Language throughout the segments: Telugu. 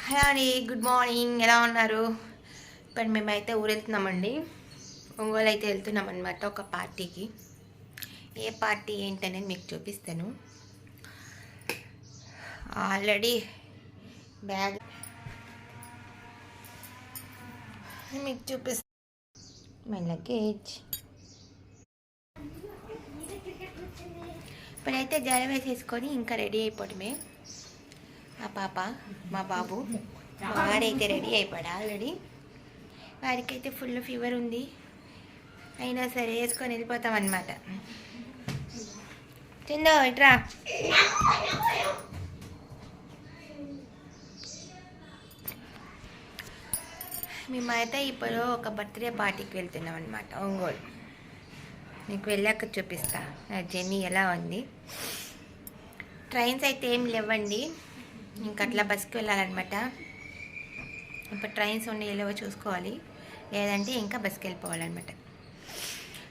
హలో అండి, గుడ్ మార్నింగ్. ఎలా ఉన్నారు? ఇప్పుడు మేమైతే ఊరెళ్తున్నామండి. ఒంగోలు అయితే వెళ్తున్నాం అనమాట ఒక పార్టీకి. ఏ పార్టీ ఏంటనేది మీకు చూపిస్తాను. ఆల్రెడీ బ్యాగ్ మీకు చూపిస్తాను. మై లగేజ్ ఇప్పుడైతే జడ వేసేసుకొని ఇంకా రెడీ అయిపోవడమే. మా పాప, మా బాబు, మా వాడైతే రెడీ అయిపోయాడు ఆల్రెడీ. వారికైతే ఫుల్ ఫీవర్ ఉంది, అయినా సరే వేసుకొని వెళ్ళిపోతాం అనమాట. తిందో ఇట్రా. మేమైతే ఇప్పుడు ఒక బర్త్డే పార్టీకి వెళ్తున్నాం అనమాట ఒంగోలు. మీకు వెళ్ళాక చూపిస్తా నా జర్నీ ఎలా ఉంది. ట్రైన్స్ అయితే ఏం లేవండి, ఇంకా అట్లా బస్కి వెళ్ళాలన్నమాట. ఇప్పుడు ట్రైన్స్ ఉండి లేవో చూసుకోవాలి, లేదంటే ఇంకా బస్కి వెళ్ళిపోవాలన్నమాట.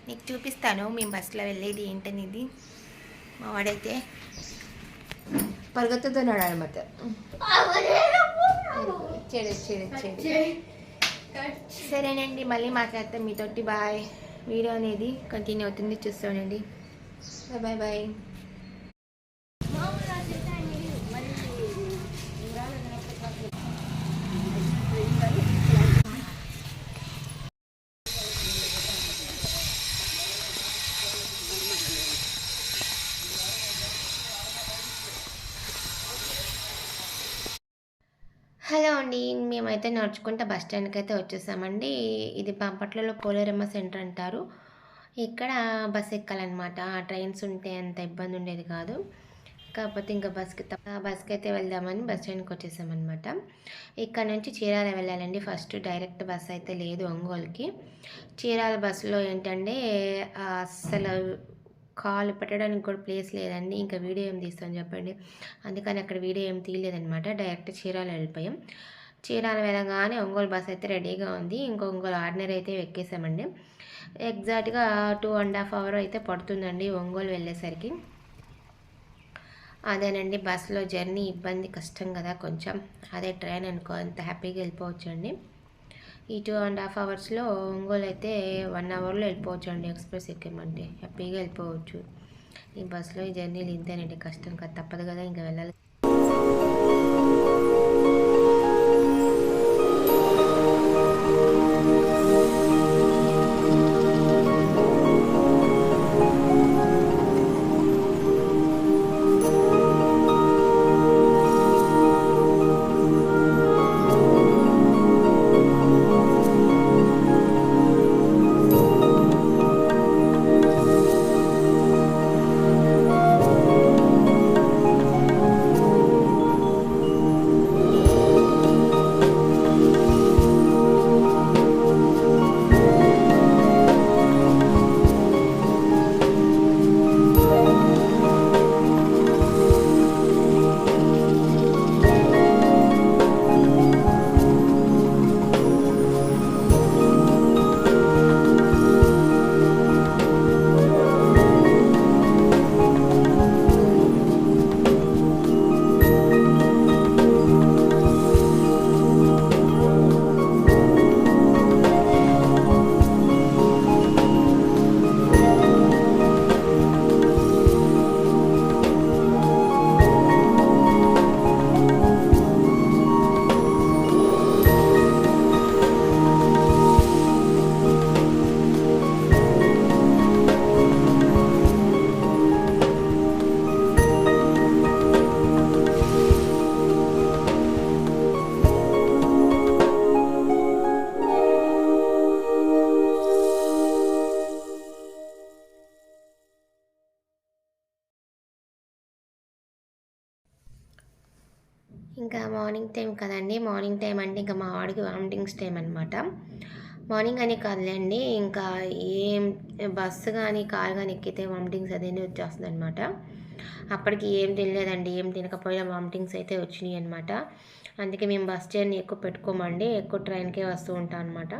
నీకు చూపిస్తాను మేము బస్సులో వెళ్ళేది ఏంటనేది. మా వాడైతే పరిగెత్తుతున్నాడు అనమాట. చెడు చెడు చెడు. సరేనండి, మళ్ళీ మాట్లాడతాం మీతోటి. బాయ్. వీడియో అనేది కంటిన్యూ అవుతుంది, చూస్తానండి. Bye bye. హలో అండి, మేమైతే నడుచుకుంటూ బస్ స్టాండ్కి అయితే వచ్చేసామండి. ఇది బాపట్లలో పోలేరమ్మ సెంటర్ అంటారు. ఇక్కడ బస్ ఎక్కాలన్నమాట. ట్రైన్స్ ఉంటే అంత ఇబ్బంది ఉండేది కాదు, కాకపోతే ఇంకా బస్కి అయితే వెళ్దామని బస్ స్టాండ్కి వచ్చేసామన్నమాట. ఇక్కడ నుంచి చీరాల వెళ్ళాలండి. ఫస్ట్ డైరెక్ట్ బస్ అయితే లేదు ఒంగోలుకి. చీరాల బస్సులో ఏంటంటే అస్సలు కాలు పెట్టడానికి కూడా ప్లేస్ లేదండి. ఇంకా వీడియో ఏం తీస్తాను చెప్పండి, అందుకని అక్కడ వీడియో ఏం తీయలేదనమాట. డైరెక్ట్ చీరాల వెళ్ళిపోయాం. చీరాల వెళ్ళగానే ఒంగోలు బస్ అయితే రెడీగా ఉంది. ఇంకో ఒంగోలు ఆర్డినరీ అయితే ఎక్కేసామండి. ఎగ్జాక్ట్గా 2.5 hours అయితే పడుతుందండి ఒంగోలు వెళ్ళేసరికి. అదేనండి, బస్సులో జర్నీ ఇబ్బంది, కష్టం కదా కొంచెం. అదే ట్రైన్ అనుకో అంత హ్యాపీగా వెళ్ళిపోవచ్చు అండి. ఈ 2.5 hours ఒంగోలు అయితే 1 hourలో వెళ్ళిపోవచ్చు అండి. ఎక్స్ప్రెస్ ఎక్కామంటే హ్యాపీగా వెళ్ళిపోవచ్చు. ఈ బస్సులో ఈ జర్నీలు ఇంతేనండి, కష్టం కదా, తప్పదు కదా, ఇంకా వెళ్ళాలి. ఇంకా మార్నింగ్ టైం కదండి. మార్నింగ్ టైం అంటే ఇంకా మా వాడికి వామిటింగ్స్ టైం అనమాట. మార్నింగ్ అని కాదులేండి, ఇంకా ఏం బస్సు కానీ కార్ కానీ ఎక్కితే వామిటింగ్స్ అదేనే వచ్చేస్తుంది అనమాట. అప్పటికి ఏం తినలేదండి, ఏం తినకపోయినా వామిటింగ్స్ అయితే వచ్చినాయి అనమాట. అందుకే మేము బస్ జర్నీ ఎక్కువ పెట్టుకోమండి, ఎక్కువ ట్రైన్కే వస్తూ ఉంటాం అనమాట.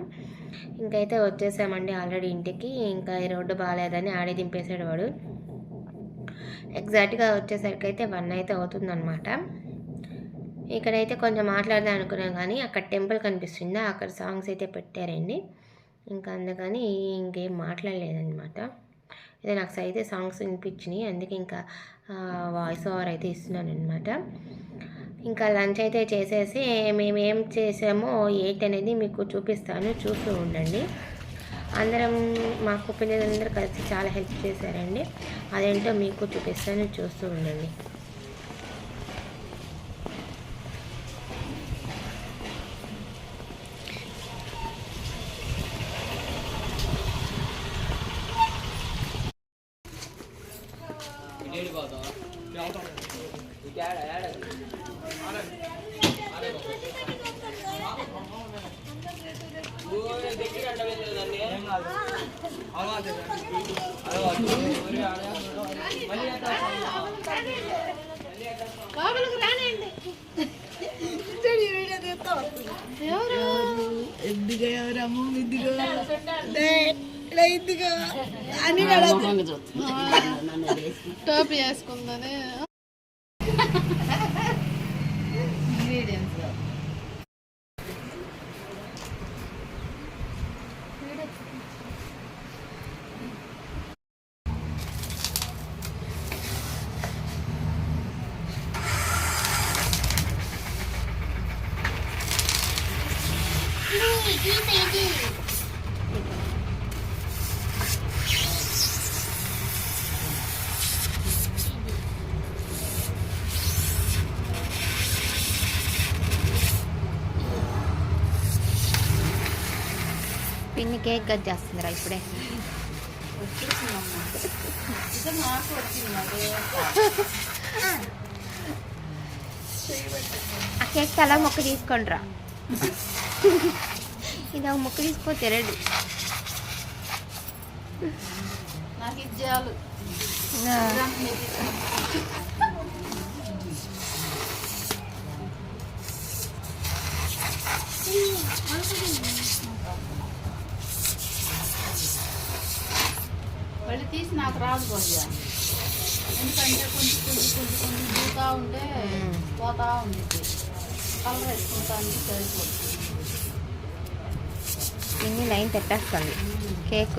ఇంకైతే వచ్చేసామండి ఆల్రెడీ ఇంటికి. ఇంకా ఈ రోడ్డు బాగాలేదని ఆడే దింపేసాడు వాడు. ఎగ్జాక్ట్గా వచ్చేసరికి అయితే 1 అయితే అవుతుందన్నమాట. ఇక్కడైతే కొంచెం మాట్లాడదాం అనుకున్నాం కానీ అక్కడ టెంపుల్ కనిపిస్తుందా, అక్కడ సాంగ్స్ అయితే పెట్టారండి. ఇంకా అందుకని ఇంకేం మాట్లాడలేదన్నమాట. ఇదే నాకు అయితే సాంగ్స్ వినిపించినాయి, అందుకే ఇంకా వాయిస్ ఓవర్ అయితే ఇస్తున్నాను అనమాట. ఇంకా లంచ్ అయితే చేసేసి మేము ఏం చేసామో ఏంటి అనేది మీకు చూపిస్తాను, చూస్తూ ఉండండి. అందరం మాకు పిల్లలందరూ కలిసి చాలా హెల్ప్ చేశారండి, అదేంటో మీకు చూపిస్తాను, చూస్తూ ఉండండి. టోపీ వేసుకుందని పిన్ని కేక్ కట్ చేస్తుందిరా ఇప్పుడే. ఆ కేక్ అలా మొక్క తీసుకోండిరా, ఇది ఒక మొక్క తీసుకోతే రెడీ. నాకు ఇచ్చేయాలి. మళ్ళీ తీసి నాకు రాదు కొంచెం, ఎందుకంటే కొంచెం కొంచెం కొంచెం కొంచెం దూతా ఉంటే పోతా ఉంది. కలర్ వేసుకుంటానికి సరిపోతుంది. ఇన్ని లైన్ పెట్టేస్తుంది కేక్.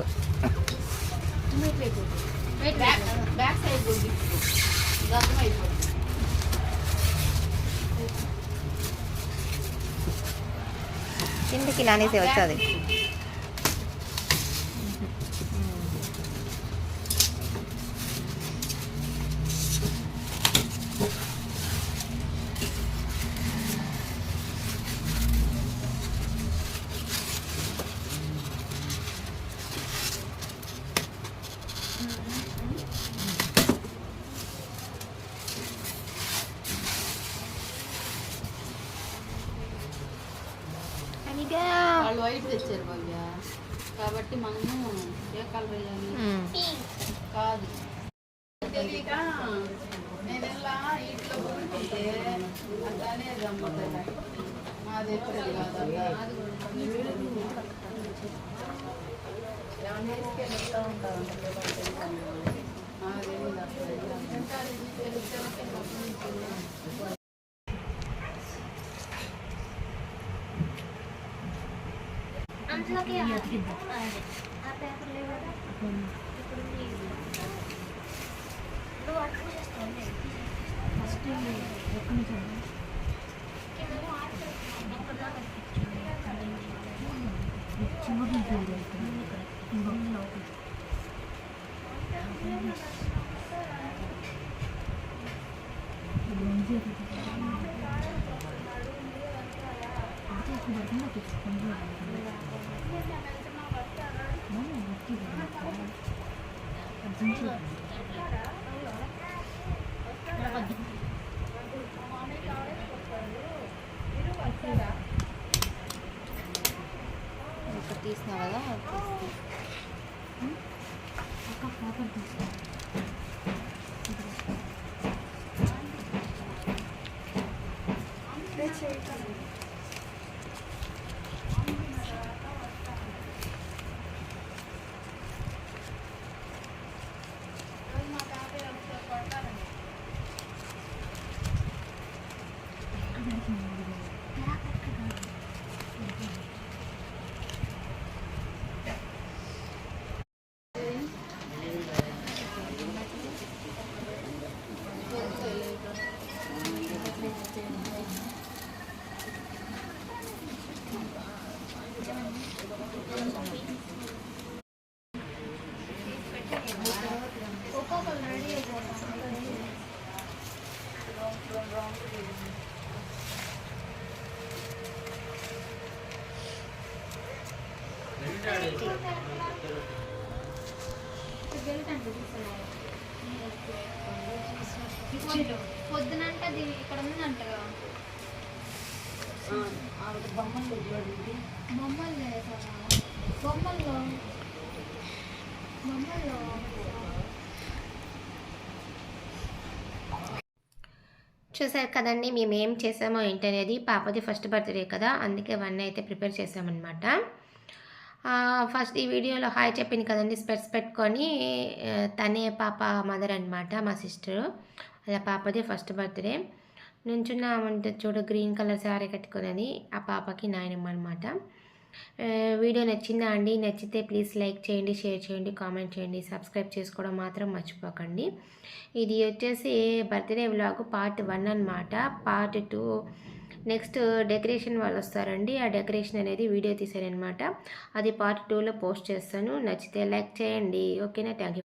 బ్యాక్ సైడ్ గుడ్డి గతం అయిపోతుంది. కిందకి నానేసి వస్తుంది. వాళ్ళు వైట్ తెచ్చారు భవ్య, కాబట్టి మనము ఏ కలర్ వేయాలి కాదు తెలియక నేను ఎలా ఇంట్లో కొనుక్కుంటే అట్లానే గమ్మతాను. మాది ఎప్పుడు కాదు తీసినా కదా పొద్దునంటే అది ఇక్కడ ఉందంటగా బొమ్మలు బొమ్మలు వేసారా బొమ్మల్లో చూసారు కదండి మేము ఏం చేసామో ఏంటనేది. పాపది ఫస్ట్ బర్త్డే కదా, అందుకే అవన్నీ అయితే ప్రిపేర్ చేసామన్నమాట. ఫస్ట్ ఈ వీడియోలో హాయ్ చెప్పింది కదండి, స్పెట్స్ పెట్టుకొని. తనే పాప మదర్ అనమాట, మా సిస్టరు. అలా పాపది ఫస్ట్ బర్త్డే. నుంచున్నామంటే చూడు, గ్రీన్ కలర్ శారీ కట్టుకున్నది ఆ పాపకి నాయనమ్మ అనమాట. వీడియో నచ్చిందా అండి? నచ్చితే ప్లీజ్ లైక్ చేయండి, షేర్ చేయండి, కామెంట్ చేయండి, సబ్స్క్రైబ్ చేసుకోవడం మాత్రం మర్చిపోకండి. ఇది వచ్చేసి బర్త్డే వ్లాగ్ పార్ట్ 1 అనమాట. పార్ట్ 2 నెక్స్ట్ డెకరేషన్ వాళ్ళు వస్తారండి. ఆ డెకరేషన్ అనేది వీడియో తీసారనమాట. అది పార్ట్ 2లో పోస్ట్ చేస్తాను. నచ్చితే లైక్ చేయండి. ఓకేనా? Thank you.